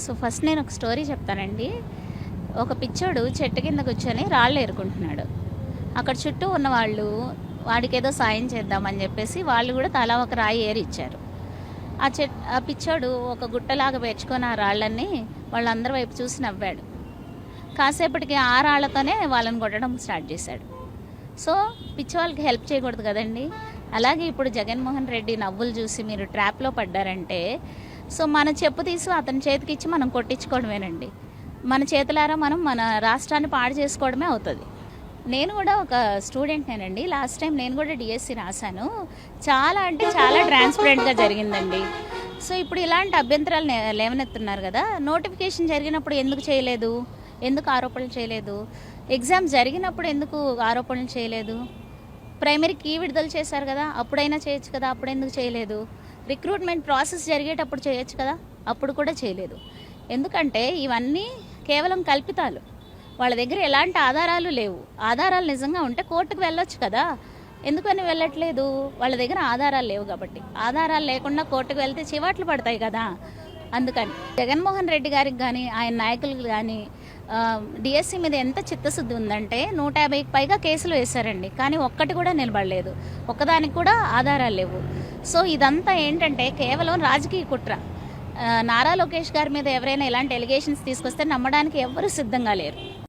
So first నేను ఒక story చెప్తానండి. ఒక పిచ్చోడు చెట్టు కింద కూర్చొని రాళ్ళు ఏరుకుంటున్నాడు. అక్కడ చుట్టూ ఉన్నవాళ్ళు వాడికేదో సాయం చేద్దామని చెప్పేసి వాళ్ళు కూడా తలా ఒక రాయి ఏరి ఇచ్చారు. ఆ పిచ్చోడు ఒక గుట్టలాగా పేర్చుకొని ఆ రాళ్ళన్నీ వాళ్ళందరి వైపు చూసి నవ్వాడు. కాసేపటికి ఆ రాళ్లతోనే వాళ్ళని కొట్టడం స్టార్ట్ చేశాడు. సో పిచ్చి వాళ్ళకి హెల్ప్ చేయకూడదు కదండి. అలాగే ఇప్పుడు జగన్మోహన్ రెడ్డి నవ్వులు చూసి మీరు ట్రాప్లో పడ్డారంటే, సో మన చెప్పు తీసి అతని చేతికి ఇచ్చి మనం కొట్టించుకోవడమేనండి. మన చేతులారా మనం మన రాష్ట్రాన్ని పాడు చేసుకోవడమే అవుతుంది. నేను కూడా ఒక స్టూడెంట్నేనండి. లాస్ట్ టైం నేను కూడా డిఎస్సి రాశాను. చాలా అంటే చాలా ట్రాన్స్పరెంట్గా జరిగిందండి. సో ఇప్పుడు ఇలాంటి అభ్యంతరాలు లేవనెత్తున్నారు కదా. నోటిఫికేషన్ జరిగినప్పుడు ఎందుకు చేయలేదు, ఎందుకు ఆరోపణలు చేయలేదు, ఎగ్జామ్ జరిగినప్పుడు ఎందుకు ఆరోపణలు చేయలేదు, ప్రైమరీ కీ విడుదల చేశారు కదా అప్పుడైనా చేయొచ్చు కదా, అప్పుడు ఎందుకు చేయలేదు, రిక్రూట్మెంట్ ప్రాసెస్ జరిగేటప్పుడు చేయొచ్చు కదా, అప్పుడు కూడా చేయలేదు. ఎందుకంటే ఇవన్నీ కేవలం కల్పితాలు. వాళ్ళ దగ్గర ఎలాంటి ఆధారాలు లేవు. ఆధారాలు నిజంగా ఉంటే కోర్టుకు వెళ్ళొచ్చు కదా, ఎందుకని వెళ్ళట్లేదు? వాళ్ళ దగ్గర ఆధారాలు లేవు కాబట్టి. ఆధారాలు లేకుండా కోర్టుకు వెళ్తే చివాట్లు పడతాయి కదా. అందుకని జగన్మోహన్ రెడ్డి గారికి కానీ ఆయన నాయకులకు కానీ డిఎస్సి మీద ఎంత చిత్తశుద్ధి ఉందంటే 150కి పైగా కేసులు వేశారండి. కానీ ఒక్కటి కూడా నిలబడలేదు, ఒక్కదానికి కూడా ఆధారాలు లేవు. సో ఇదంతా ఏంటంటే కేవలం రాజకీయ కుట్ర. నారా లోకేష్ గారి మీద ఎవరైనా ఇలాంటి ఎలిగేషన్స్ తీసుకొస్తే నమ్మడానికి ఎవ్వరూ సిద్ధంగా లేరు.